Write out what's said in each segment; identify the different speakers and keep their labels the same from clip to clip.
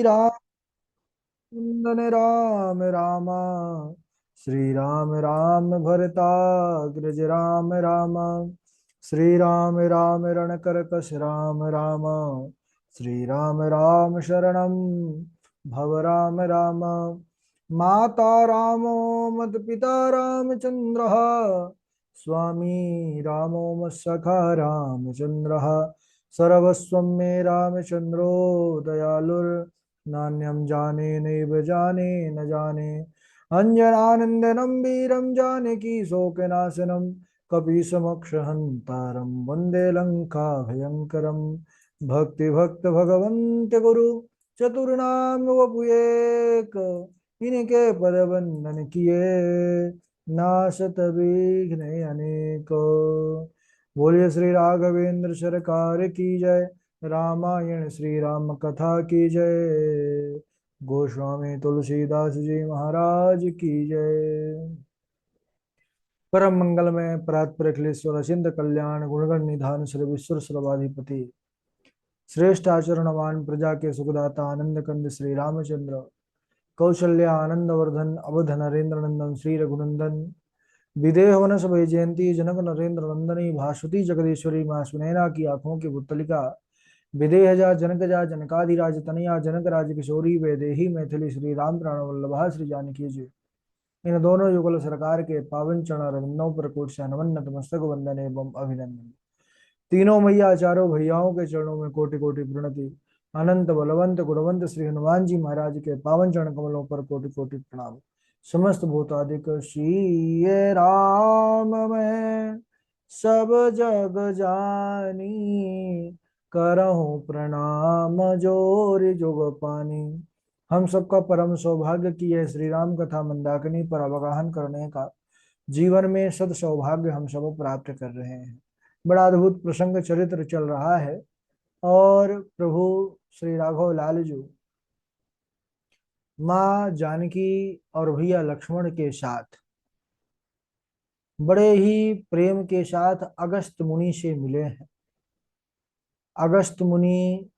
Speaker 1: राम नंदन राम राम। श्री राम राम भरताग्रज राम राम। श्री राम राम रणकरकश राम राम। श्री राम राम शरणं भव राम राम। माता रामो मद पिता रामचंद्रः। स्वामी रामो मत्सखा रामचंद्रः। सर्वस्वं मे रामचंद्रो दयालुर्। नान्यं जाने नैव जाने न जाने। अंजनानंदनं वीरं जानकी शोकनाशनं। कपीसमक्षहन्तारं वन्दे लङ्काभयङ्करम्। भक्ति भक्त भगवन्त गुरु चतुर्नाम वपुएक। इनके पद वंदन किए नाशत विघ्न अनेक। बोलिए श्री राघवेंद्र सरकार की जय। रामायण श्री राम कथा की जय। गोस्वामी तुलसीदास जी महाराज की जय। परम मंगल में परात्पर अखिलेश्वर अचिंत कल्याण गुणगण निधान श्री विश्व सर्वाधिपति श्रेष्ठ आचरणवान प्रजा के सुखदाता आनंद कंद श्री रामचंद्र। कौशल्या आनंद वर्धन अवध नरेंद्र नंदन श्री रघुनंदन। विदेह वनस जयंती जनक नरेंद्र नंदनी भास्वती जगदीश्वरी माँ सुनैना की आंखों की पुतलिका। विदेह जा जनकादिराज तनया जनक राज किशोरी वैदेही मैथिली श्री राम प्राण वल्लभा श्री जानकी जी। इन दोनों युगल सरकार के पावन चरण रविंदों पर कोट से नमन नतमस्तक वंदन एवं अभिनंदन। तीनों मैया चारों भैयाओं के चरणों में कोटि कोटि प्रणति। अनंत बलवंत गुणवंत श्री हनुमान जी महाराज के पावन चरण कमलों पर कोटि कोटि प्रणाम। समस्त भूतादिक श्री राम में सब जग जानी। करहु प्रणाम जोर जुग पानी। हम सबका परम सौभाग्य की है श्री राम कथा मंदाकिनी पर अवगाहन करने का। जीवन में सद सौभाग्य हम सब प्राप्त कर रहे हैं। बड़ा अद्भुत प्रसंग चरित्र चल रहा है। और प्रभु श्री राघव लाल जी माँ जानकी और भैया लक्ष्मण के साथ बड़े ही प्रेम के साथ अगस्त मुनि से मिले हैं। अगस्त मुनि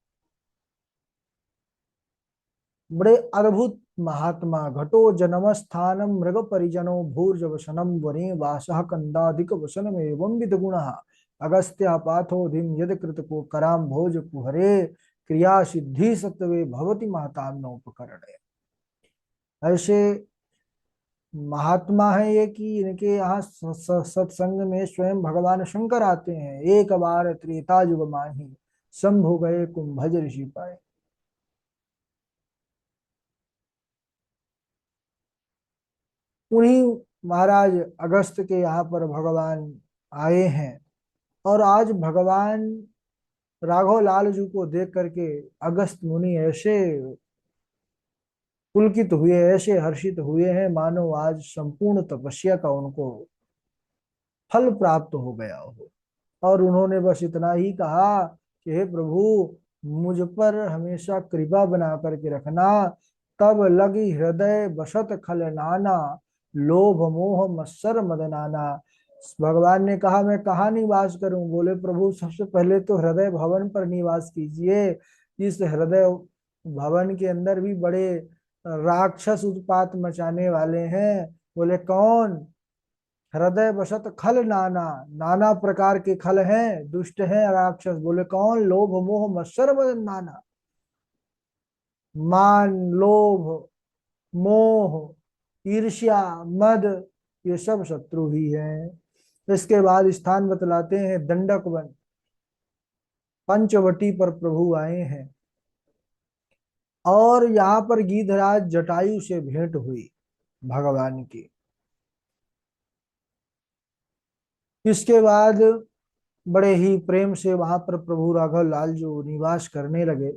Speaker 1: बड़े अद्भुत महात्मा। घटो जन्म स्थानम मृग परिजनो भूर्जवसनम वने वासः कंदाधिक वसनम एवं विद गुण। अगस्त्य पाथोधिम यद कृत को कराम भोज कुहरे। क्रिया सिद्धि सत्वे भवति महताम नोपकरण। ऐसे महात्मा है ये कि इनके यहाँ सत्संग में स्वयं भगवान शंकर आते हैं। एक बार त्रेता युग माही शंभु गए कुंभज ऋषि पाए। उन्हीं महाराज अगस्त के यहाँ पर भगवान आए हैं। और आज भगवान राघव लाल जी को देख करके अगस्त मुनि ऐसे पुलकित हुए ऐसे हर्षित हुए हैं मानो आज संपूर्ण तपस्या का उनको फल प्राप्त हो गया हो। और उन्होंने बस इतना ही कहा कि हे प्रभु मुझ पर हमेशा कृपा बना करके रखना। तब लगी हृदय बसत खल नाना। लोभ मोह मत्सर मद नाना। भगवान ने कहा मैं कहाँ निवास करूं। बोले प्रभु सबसे पहले तो हृदय भवन पर निवास कीजिए। इस हृदय भवन के अंदर भी बड़े राक्षस उत्पात मचाने वाले हैं। बोले कौन। हृदय बसत खल नाना। नाना प्रकार के खल हैं दुष्ट हैं राक्षस। बोले कौन। लोभ मोह मत्सर मद नाना। मान लोभ मोह ईर्ष्या मद ये सब शत्रु ही हैं। इसके बाद स्थान बतलाते हैं दंडक वन। पंचवटी पर प्रभु आए हैं। और यहाँ पर गीधराज जटायु से भेंट हुई भगवान की। इसके बाद बड़े ही प्रेम से वहां पर प्रभु राघव लाल जो निवास करने लगे।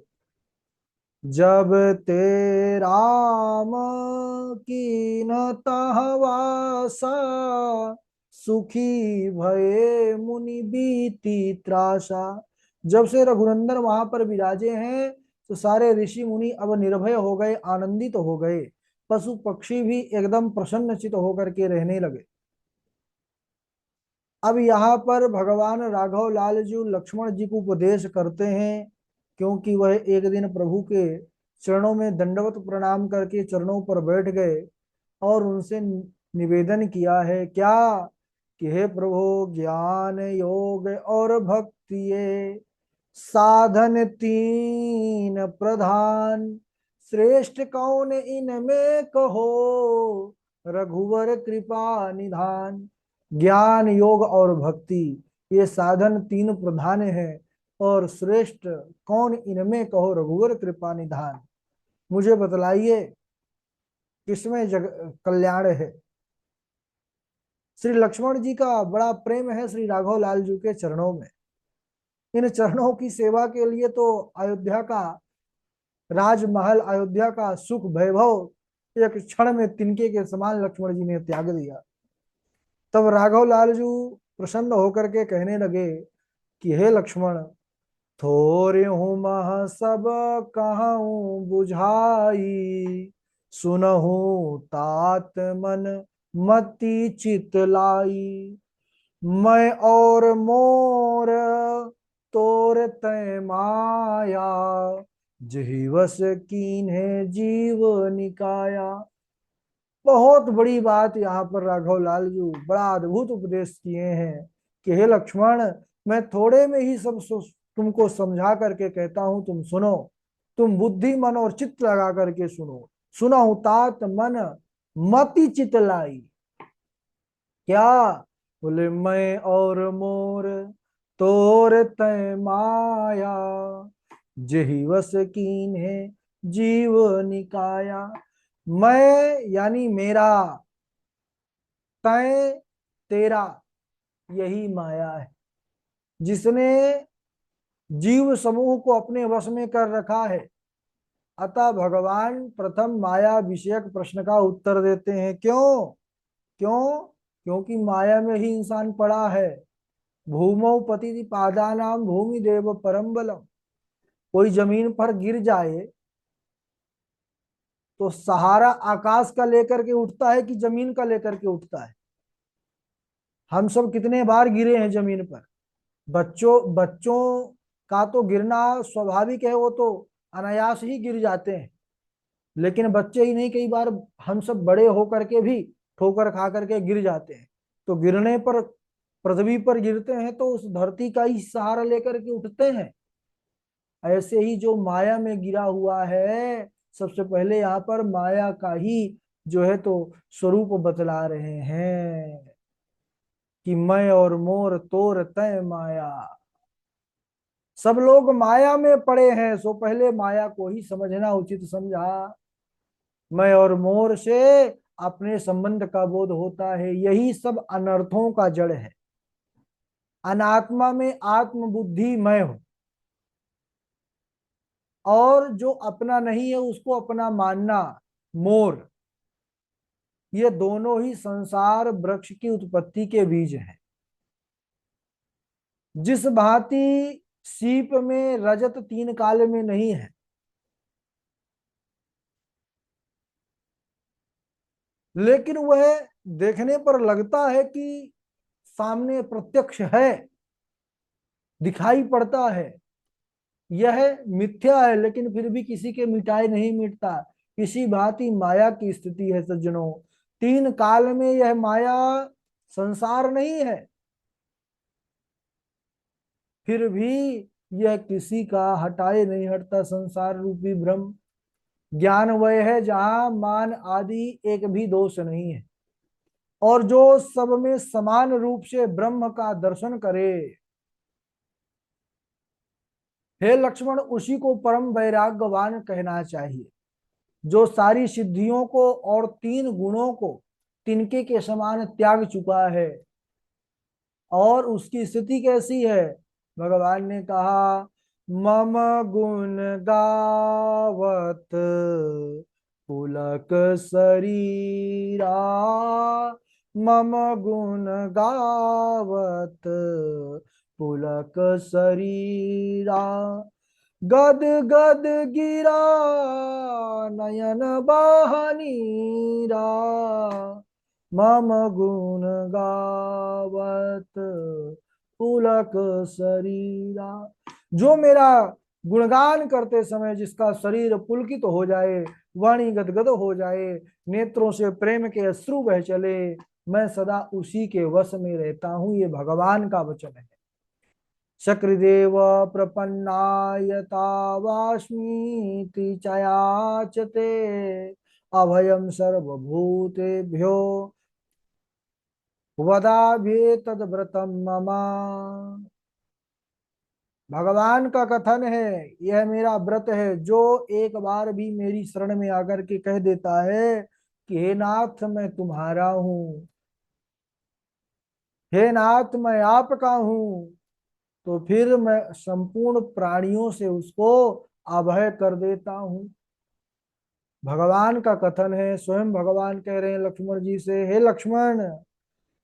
Speaker 1: जब ते राम की न तहवासा। सुखी भये मुनि बीती त्रासा। जब से रघुनंदन वहां पर विराजे हैं तो सारे ऋषि मुनि अब निर्भय हो गए आनंदित तो हो गए। पशु पक्षी भी एकदम प्रसन्नचित होकर के रहने लगे। अब यहाँ पर भगवान राघव लाल जी लक्ष्मण जी को उपदेश करते हैं। क्योंकि वह एक दिन प्रभु के चरणों में दंडवत प्रणाम करके चरणों पर बैठ गए और उनसे निवेदन किया है क्या कि हे प्रभु, ज्ञान योग और भक्ति ये साधन तीन प्रधान, श्रेष्ठ कौन इनमें कहो, रघुवर कृपा निधान। ज्ञान योग और भक्ति ये साधन तीन प्रधान है, और श्रेष्ठ कौन इनमें कहो, रघुवर कृपा निधान। मुझे बतलाइए किसमें जग कल्याण है। श्री लक्ष्मण जी का बड़ा प्रेम है श्री राघव लाल जी के चरणों में। इन चरणों की सेवा के लिए तो अयोध्या का राजमहल, अयोध्या का सुख वैभव एक क्षण में तिनके के समान लक्ष्मण जी ने त्याग दिया। तब राघव लालजू प्रसन्न होकर के कहने लगे कि हे लक्ष्मण, थोरे हूँ मह सब कहूँ बुझाई, सुनहु तात मन मति चित लाई, मैं और मोर तोर तय माया, जहिवस कीन्हे जीव निकाया। बहुत बड़ी बात यहाँ पर राघव लाल जी बड़ा अद्भुत उपदेश किए हैं कि हे लक्ष्मण, मैं थोड़े में ही सब तुमको समझा करके कहता हूं, तुम सुनो। तुम बुद्धि मन और चित्त लगा करके सुनो। सुना हूं तात मन मति चित लाई। क्या बोले? मैं और मोर तोर तय माया, जेहि वस कीन्हे जीव निकाया। मैं यानी मेरा, तय तेरा, यही माया है जिसने जीव समूह को अपने वश में कर रखा है। अतः भगवान प्रथम माया विषयक प्रश्न का उत्तर देते हैं। क्यों? क्यों? क्योंकि माया में ही इंसान पड़ा है। भूमौ पतिति पादानाम भूमि देव परम बलम। कोई जमीन पर गिर जाए तो सहारा आकाश का लेकर के उठता है कि जमीन का लेकर के उठता है? हम सब कितने बार गिरे हैं जमीन पर। बच्चों बच्चों का तो गिरना स्वाभाविक है, वो तो अनायास ही गिर जाते हैं। लेकिन बच्चे ही नहीं, कई बार हम सब बड़े होकर के भी ठोकर खा करके गिर जाते हैं। तो गिरने पर, पृथ्वी पर गिरते हैं तो उस धरती का ही सहारा लेकर के उठते हैं। ऐसे ही जो माया में गिरा हुआ है, सबसे पहले यहाँ पर माया का ही जो है तो स्वरूप बतला रहे हैं कि मैं और मोर तोर तय माया। सब लोग माया में पड़े हैं, सो पहले माया को ही समझना उचित समझा। मैं और मोर से अपने संबंध का बोध होता है, यही सब अनर्थों का जड़ है। अनात्मा में आत्म बुद्धि मैं हूं, और जो अपना नहीं है उसको अपना मानना मोर, ये दोनों ही संसार वृक्ष की उत्पत्ति के बीज हैं। जिस भांति सीप में रजत तीन काल में नहीं है, लेकिन वह देखने पर लगता है कि सामने प्रत्यक्ष है, दिखाई पड़ता है, यह मिथ्या है, लेकिन फिर भी किसी के मिटाए नहीं मिटता। इसी भांति माया की स्थिति है सज्जनों। तीन काल में यह माया संसार नहीं है, फिर भी यह किसी का हटाए नहीं हटता संसार रूपी भ्रम। ज्ञान वह है जहां मान आदि एक भी दोष नहीं है, और जो सब में समान रूप से ब्रह्म का दर्शन करे। हे लक्ष्मण, उसी को परम वैराग्यवान कहना चाहिए, जो सारी सिद्धियों को और तीन गुणों को तिनके के समान त्याग चुका है। और उसकी स्थिति कैसी है? भगवान ने कहा, मम गुण गावत पुलक शरीरा, मम गुण गावत पुलक शरीरा, गद गद गिरा नयन बहनीरा, मम गुण गावत पुलक शरीरा। जो मेरा गुणगान करते समय जिसका शरीर पुलकित हो जाए, वाणी गदगद हो जाए, नेत्रों से प्रेम के अश्रु बह चले, मैं सदा उसी के वश में रहता हूं। ये भगवान का वचन है। शक्रदेव प्रपन्नायतावास्मीति चयाचते, अभयम सर्वभूतेभ्यो वदाभ्येतद्व्रतम मम। भगवान का कथन है, यह मेरा व्रत है। जो एक बार भी मेरी शरण में आकर के कह देता है कि हे नाथ मैं तुम्हारा हूँ, हे नाथ मैं आपका हूँ, तो फिर मैं संपूर्ण प्राणियों से उसको अभय कर देता हूँ। भगवान का कथन है, स्वयं भगवान कह रहे हैं लक्ष्मण जी से, हे लक्ष्मण,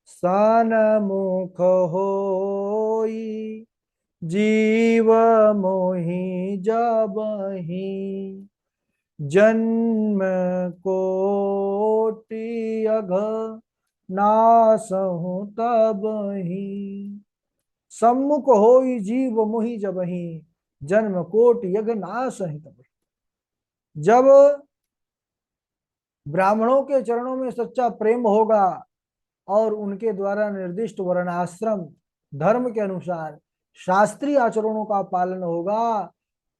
Speaker 1: सनमुख होई जीव मोहि जबहि, जन्म कोटि अघ नासहु तबहि। सम्मुख होई जीव मोहि जबहि, जन्म कोटि यज्ञ नासहि तबहि। जब ब्राह्मणों के चरणों में सच्चा प्रेम होगा और उनके द्वारा निर्दिष्ट वर्णाश्रम धर्म के अनुसार शास्त्रीय आचरणों का पालन होगा,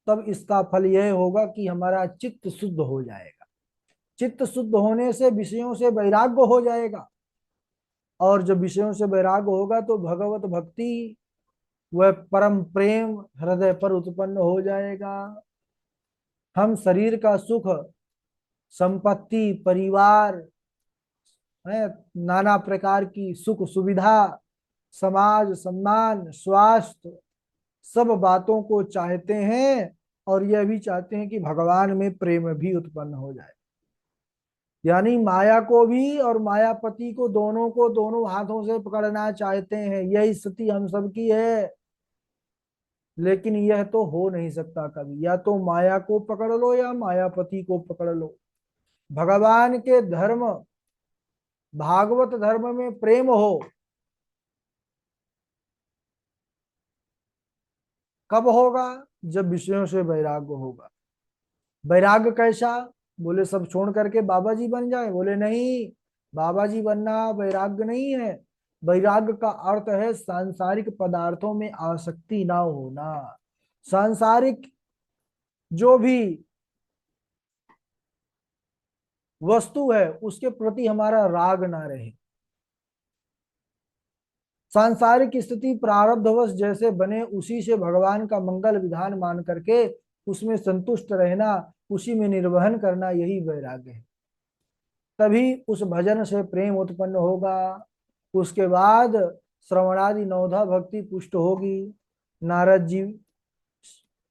Speaker 1: तब इसका फल यह होगा कि हमारा चित्त शुद्ध हो जाएगा। चित्त शुद्ध होने से विषयों से वैराग्य हो जाएगा, और जब विषयों से वैराग्य होगा तो भगवत भक्ति वह परम प्रेम हृदय पर उत्पन्न हो जाएगा। हम शरीर का सुख, संपत्ति, परिवार है, नाना प्रकार की सुख सुविधा, समाज सम्मान, स्वास्थ्य, सब बातों को चाहते हैं, और यह भी चाहते हैं कि भगवान में प्रेम भी उत्पन्न हो जाए। यानी माया को भी और मायापति को दोनों हाथों से पकड़ना चाहते हैं। यही स्थिति हम सबकी है। लेकिन यह तो हो नहीं सकता कभी, या तो माया को पकड़ लो या मायापति को पकड़ लो। भगवान के धर्म, भागवत धर्म में प्रेम हो, कब होगा? जब विषयों से वैराग्य होगा। वैराग्य कैसा? बोले सब छोड़ करके बाबा जी बन जाए? बोले नहीं, बाबा जी बनना वैराग्य नहीं है। वैराग्य का अर्थ है सांसारिक पदार्थों में आसक्ति ना होना। सांसारिक जो भी वस्तु है उसके प्रति हमारा राग ना रहे। सांसारिक स्थिति प्रारब्धवश जैसे बने उसी से भगवान का मंगल विधान मान करके उसमें संतुष्ट रहना, उसी में निर्वहन करना, यही वैराग्य है। तभी उस भजन से प्रेम उत्पन्न होगा। उसके बाद श्रवणादि नवधा भक्ति पुष्ट होगी। नारद जी,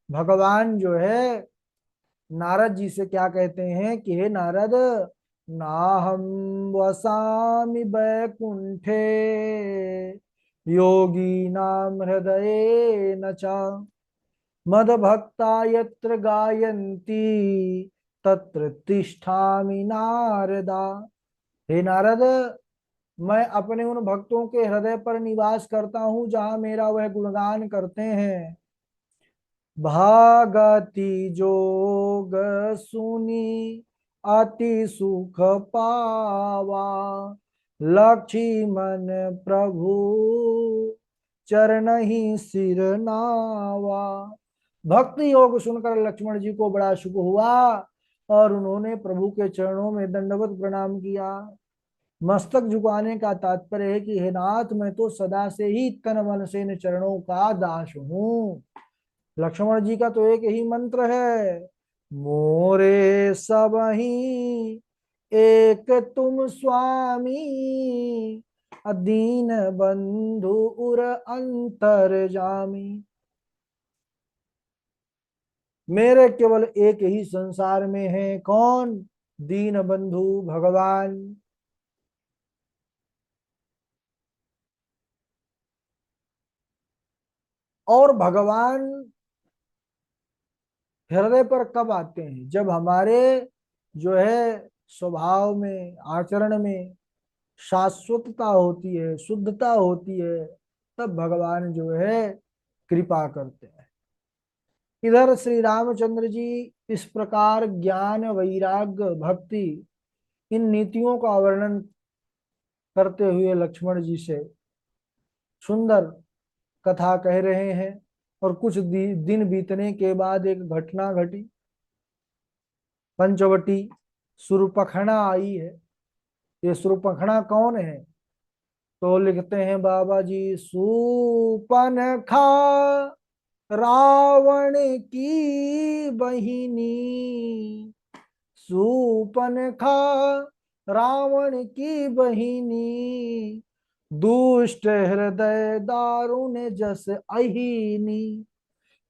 Speaker 1: भगवान जो है नारद जी से क्या कहते हैं कि हे नारद, नाहम वसामि बैकुंठे योगी नाम हृदये न च, मद भक्ता यत्र गायन्ति तत्र तिष्ठामि नारदा। हे नारद, मैं अपने उन भक्तों के हृदय पर निवास करता हूँ जहां मेरा वह गुणगान करते हैं। भागति जोग सुनी अति सुख पावा, लक्ष्मण प्रभु चरण ही सिर नावा। भक्ति योग सुनकर लक्ष्मण जी को बड़ा सुख हुआ और उन्होंने प्रभु के चरणों में दंडवत प्रणाम किया। मस्तक झुकाने का तात्पर्य है कि हे नाथ, मैं तो सदा से ही तन मन से इन चरणों का दास हूँ। लक्ष्मण जी का तो एक ही मंत्र है, मोरे सब ही एक तुम स्वामी, अदीन बंधु उर अंतर जामी। मेरे केवल एक ही संसार में है, कौन? दीन बंधु भगवान। और भगवान हृदय पर कब आते हैं? जब हमारे जो है स्वभाव में, आचरण में शाश्वतता होती है, शुद्धता होती है, तब भगवान जो है कृपा करते हैं। इधर श्री रामचंद्र जी इस प्रकार ज्ञान वैराग्य भक्ति इन नीतियों का वर्णन करते हुए लक्ष्मण जी से सुंदर कथा कह रहे हैं। और कुछ दिन बीतने के बाद एक घटना घटी। पंचवटी सुरपखना आई है। ये सुरपखना कौन है? तो लिखते हैं बाबा जी, सुपनखा रावण की बहिनी, सुपनखा रावण की बहिनी, दुष्ट हृदय दारुण जस अहिनी,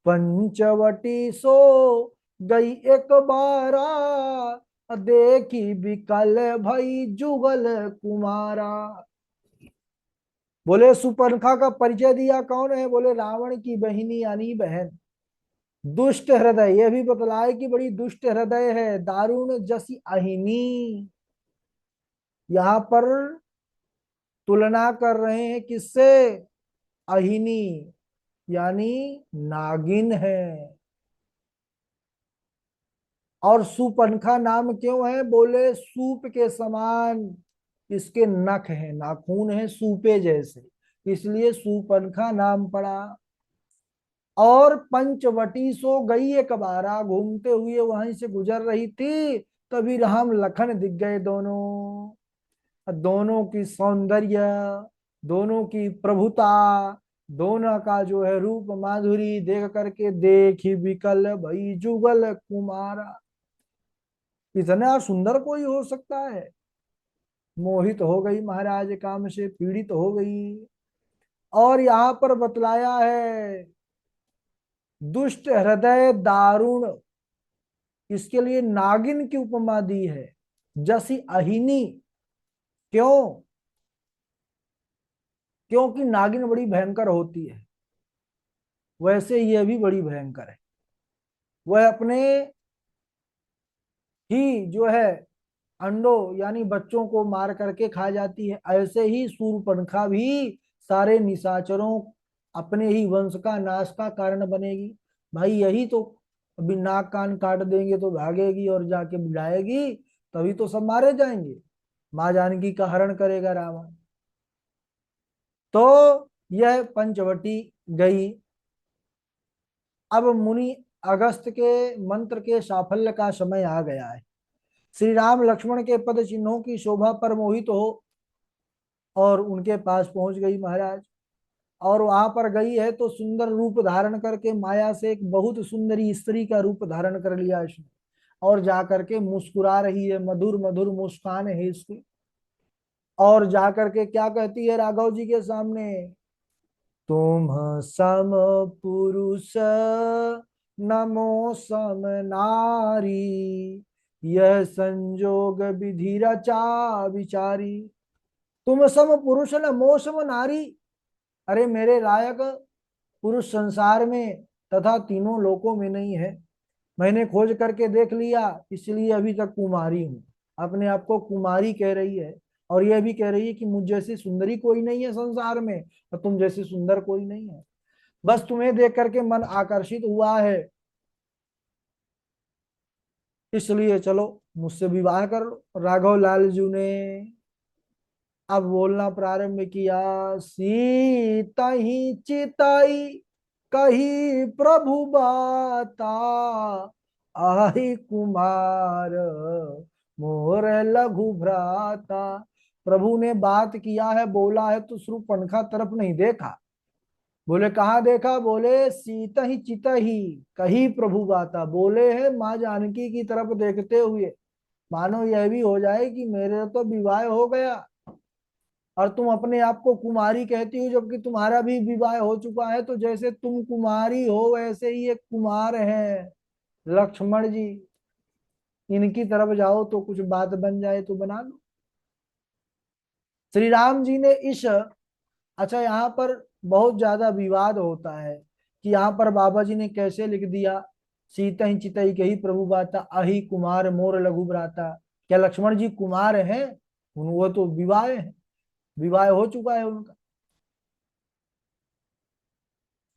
Speaker 1: पंचवटी सो गई एक बारा, देखी बिकल भई जुगल कुमारा। बोले सुपर्णखा का परिचय दिया, कौन है? बोले रावण की बहिनी यानी बहन। दुष्ट हृदय, यह भी बतलाए कि बड़ी दुष्ट हृदय है। दारुण जसी अहिनी, यहां पर तुलना कर रहे हैं किससे? अहिनी यानी नागिन है। और सुपनखा नाम क्यों है? बोले सूप के समान इसके नख हैं, नाखून है सूपे जैसे, इसलिए सुपनखा नाम पड़ा। और पंचवटी सो गई एक बारा, घूमते हुए वहीं से गुजर रही थी, तभी राम लखन दिख गए दोनों। दोनों की सौंदर्य, दोनों की प्रभुता, दोनों का जो है रूप माधुरी देख करके देखी बिकल भई जुगल कुमारा। इतना सुंदर कोई हो सकता है? मोहित हो गई महाराज, काम से पीड़ित हो गई। और यहाँ पर बतलाया है दुष्ट हृदय दारुण, इसके लिए नागिन की उपमा दी है। जसी अहिनी, क्यों? क्योंकि नागिन बड़ी भयंकर होती है, वैसे यह भी बड़ी भयंकर है। वह अपने ही जो है अंडों यानी बच्चों को मार करके खा जाती है। ऐसे ही सूर्पणखा भी सारे निशाचरों अपने ही वंश का नाश का कारण बनेगी। भाई यही तो, अभी नाक कान काट देंगे तो भागेगी और जाके बुलाएगी, तभी तो सब मारे जाएंगे। माँ जानकी का हरण करेगा रावण। तो यह पंचवटी गई। अब मुनि अगस्त के मंत्र के साफल्य का समय आ गया है। श्री राम लक्ष्मण के पद चिन्हों की शोभा पर मोहित हो और उनके पास पहुंच गई महाराज। और वहां पर गई है तो सुंदर रूप धारण करके माया से एक बहुत सुंदरी स्त्री का रूप धारण कर लिया इसने। और जाकर के मुस्कुरा रही है, मधुर मधुर मुस्कान है इसकी। और जाकर के क्या कहती है राघव जी के सामने? तुम सम पुरुष नमो सम नारी, यह संजोग विधि रचा विचारी। तुम सम पुरुष नमो सम नारी, अरे मेरे लायक पुरुष संसार में तथा तीनों लोकों में नहीं है। मैंने खोज करके देख लिया, इसलिए अभी तक कुमारी हूँ। अपने आप को कुमारी कह रही है। और यह भी कह रही है कि मुझ जैसी सुंदरी कोई नहीं है संसार में, और तुम जैसी सुंदर कोई नहीं है। बस तुम्हें देख करके मन आकर्षित हुआ है, इसलिए चलो मुझसे विवाह कर लो। राघव लाल जी ने अब बोलना प्रारंभ किया। सीता ही चिताई कही प्रभु बाता, आही कुमार मोर लघु भ्राता। प्रभु ने बात किया है, बोला है तो शूर्पणखा तरफ नहीं देखा। बोले कहाँ देखा? बोले सीता ही चिता ही कही प्रभु बाता, बोले है माँ जानकी की तरफ देखते हुए। मानो यह भी हो जाए कि मेरे तो विवाह हो गया और तुम अपने आप को कुमारी कहती हो, जबकि तुम्हारा भी विवाह हो चुका है। तो जैसे तुम कुमारी हो वैसे ही एक कुमार है लक्ष्मण जी, इनकी तरफ जाओ तो कुछ बात बन जाए तो बना लो। श्री राम जी ने इस, अच्छा यहाँ पर बहुत ज्यादा विवाद होता है कि यहाँ पर बाबा जी ने कैसे लिख दिया सीता ही चितई के ही प्रभु बाता, अहि कुमार मोर लघु भ्राता। क्या लक्ष्मण जी कुमार हैं? वो तो विवाह है, विवाह हो चुका है उनका।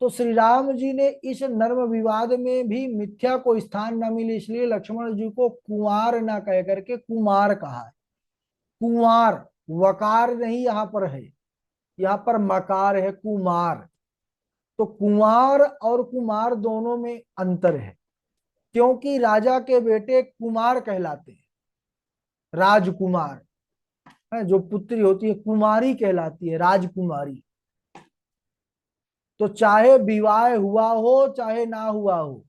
Speaker 1: तो श्री राम जी ने इस नर्म विवाद में भी मिथ्या को स्थान न मिले, इसलिए लक्ष्मण जी को कुंवार ना कह करके कुमार कहा है। कुंवार, वकार नहीं यहाँ पर है, यहाँ पर मकार है, कुमार। तो कुंवार और कुमार दोनों में अंतर है, क्योंकि राजा के बेटे कुमार कहलाते हैं, राजकुमार है, जो पुत्री होती है कुमारी कहलाती है, राजकुमारी। तो चाहे विवाह हुआ हो चाहे ना हुआ हो,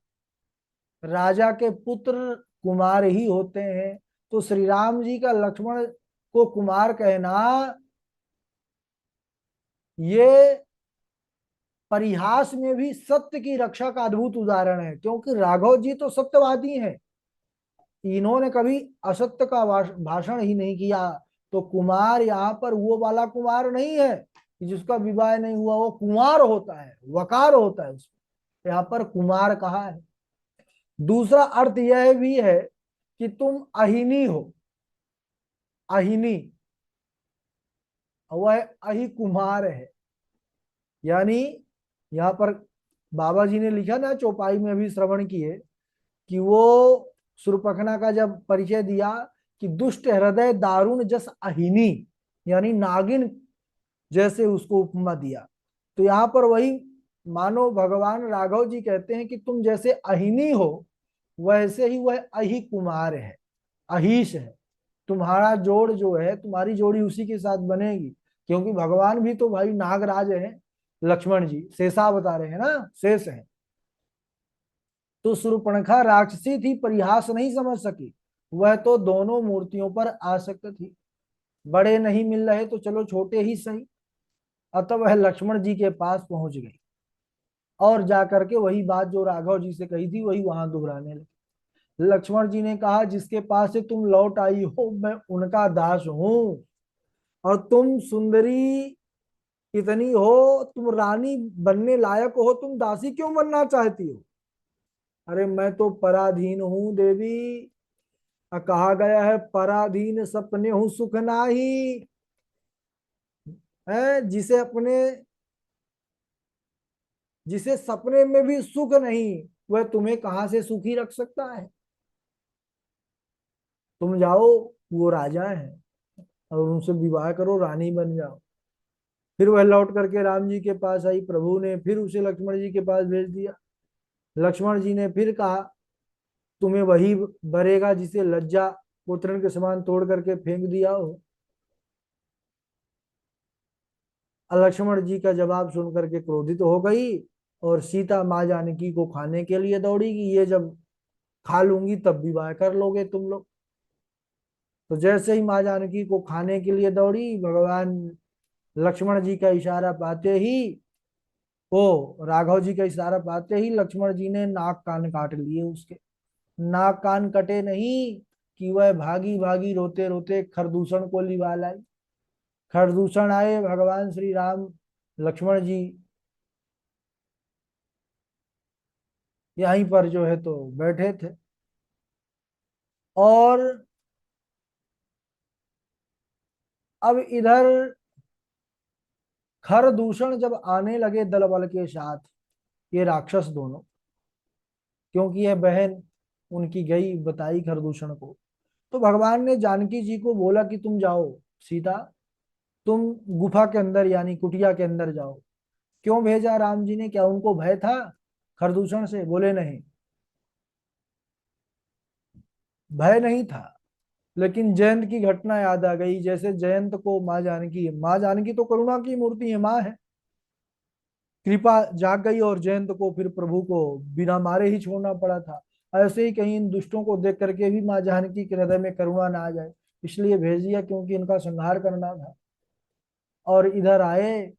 Speaker 1: राजा के पुत्र कुमार ही होते हैं। तो श्री राम जी का लक्ष्मण को कुमार कहना, ये परिहास में भी सत्य की रक्षा का अद्भुत उदाहरण है, क्योंकि राघव जी तो सत्यवादी हैं, इन्होंने कभी असत्य का भाषण ही नहीं किया। तो कुमार यहाँ पर वो वाला कुमार नहीं है कि जिसका विवाह नहीं हुआ, वो कुमार होता है, वकार होता है उसमें, यहाँ पर कुमार कहा है। दूसरा अर्थ यह भी है कि तुम अहिनी हो, अहिनी, वह अहि कुमार है। यानी यहाँ पर बाबा जी ने लिखा ना, चौपाई में अभी श्रवण किए, कि वो सुरपखना का जब परिचय दिया कि दुष्ट हृदय दारुण जस अहिनी, यानी नागिन जैसे उसको उपमा दिया। तो यहाँ पर वही मानो भगवान राघव जी कहते हैं कि तुम जैसे अहिनी हो, वैसे ही वह अहि कुमार है, अहिश है। तुम्हारा जोड़ जो है, तुम्हारी जोड़ी उसी के साथ बनेगी, क्योंकि भगवान भी तो भाई नागराज है, लक्ष्मण जी शेषा बता रहे हैं ना, शेष है। तो शूर्पणखा राक्षसी थी, परिहास नहीं समझ सकी, वह तो दोनों मूर्तियों पर आसक्त थी। बड़े नहीं मिल रहे तो चलो छोटे ही सही, अतः वह लक्ष्मण जी के पास पहुंच गई और जाकर के वही बात जो राघव जी से कही थी वही वहां दोहराने लगी। लक्ष्मण जी ने कहा, जिसके पास से तुम लौट आई हो मैं उनका दास हूं, और तुम सुंदरी इतनी हो, तुम रानी बनने लायक हो, तुम दासी क्यों बनना चाहती हो? अरे मैं तो पराधीन हूं देवी, कहा गया है पराधीन सपने हूं सुख नाही, है जिसे सपने में भी सुख नहीं, वह तुम्हें कहां से सुखी रख सकता है? तुम जाओ, वो राजा है, और उनसे विवाह करो, रानी बन जाओ। फिर वह लौट करके राम जी के पास आई, प्रभु ने फिर उसे लक्ष्मण जी के पास भेज दिया। लक्ष्मण जी ने फिर कहा, तुम्हें वही बरेगा जिसे लज्जा पुत्र के समान तोड़ करके फेंक दिया हो। लक्ष्मण जी का जवाब सुन करके क्रोधित हो गई, और सीता माँ जानकी को खाने के लिए दौड़ी कि ये जब खा लूंगी तब विवाह कर लोगे तुम लोग। तो जैसे ही माँ जानकी को खाने के लिए दौड़ी, भगवान लक्ष्मण जी का इशारा पाते ही, वो राघव जी का इशारा पाते ही लक्ष्मण जी ने नाक कान काट लिए उसके। नाक कान कटे नहीं कि वह भागी भागी रोते रोते खरदूषण को लिवा लाई। खरदूषण आए, भगवान श्री राम लक्ष्मण जी यहीं पर जो है तो बैठे थे, और अब इधर खरदूषण जब आने लगे दल बल के साथ, ये राक्षस दोनों, क्योंकि यह बहन उनकी गई बताई खरदूषण को, तो भगवान ने जानकी जी को बोला कि तुम जाओ सीता, तुम गुफा के अंदर यानी कुटिया के अंदर जाओ। क्यों भेजा राम जी ने, क्या उनको भय था खरदूषण से? बोले नहीं, भय नहीं था, लेकिन जयंत की घटना याद आ गई। जैसे जयंत को माँ जानकी तो करुणा की मूर्ति है, माँ है, कृपा जाग गई और जयंत को फिर प्रभु को बिना मारे ही छोड़ना पड़ा था। ऐसे ही कहीं इन दुष्टों को देख करके भी माँ जानकी के हृदय में करुणा ना आ जाए, इसलिए भेज दिया, क्योंकि इनका संहार करना था। और इधर आए,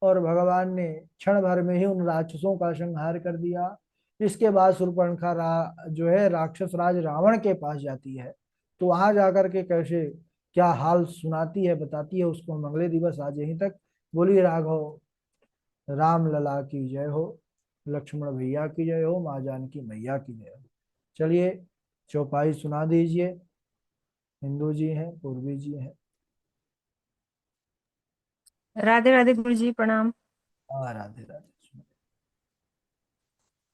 Speaker 1: और भगवान ने क्षण भर में ही उन राक्षसों का संहार कर दिया। इसके बाद शूर्पणखा जो है राक्षस राज रावण के पास जाती है, तो वहां जाकर के कैसे क्या हाल सुनाती है, बताती है, उसको हम अगले दिवस आज यहीं तक। बोली राघव राम लला की जय हो, लक्ष्मण भैया की जय हो, माँ जानकी मैया की जय हो। चलिए चौपाई सुना दीजिए, हिंदू जी हैं, पूर्वी जी हैं।
Speaker 2: राधे राधे गुरु जी, प्रणाम।
Speaker 1: हाँ राधे राधे।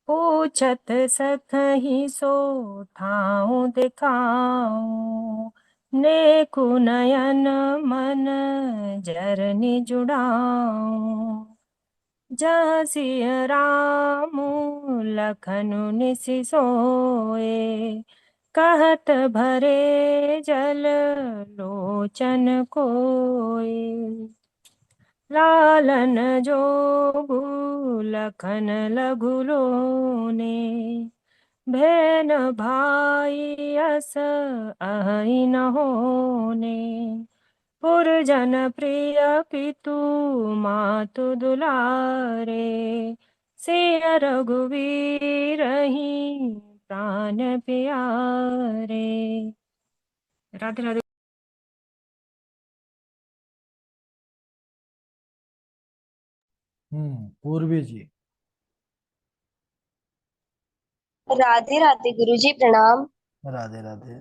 Speaker 2: पूछत सखहि सो ठाउ दिखाऊं, नेकु नयन मन जरनि जुड़ाऊं। जहाँ सिया राम लखनऊ निसि सोए, कहत भरे जल लोचन कोय। लालन जोगु लखन लघु लोने, भेन भाई अस अहि न होने। पुरजन प्रिय पितु मातु दुलारे, सिय रघुवीर ही प्राण प्यारे। राधे राधे।
Speaker 1: पूर्वी जी।
Speaker 3: राधे राधे गुरुजी, प्रणाम।
Speaker 1: राधे राधे।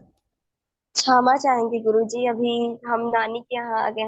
Speaker 3: क्षमा चाहेंगे गुरुजी, अभी हम नानी के यहाँ आ गए।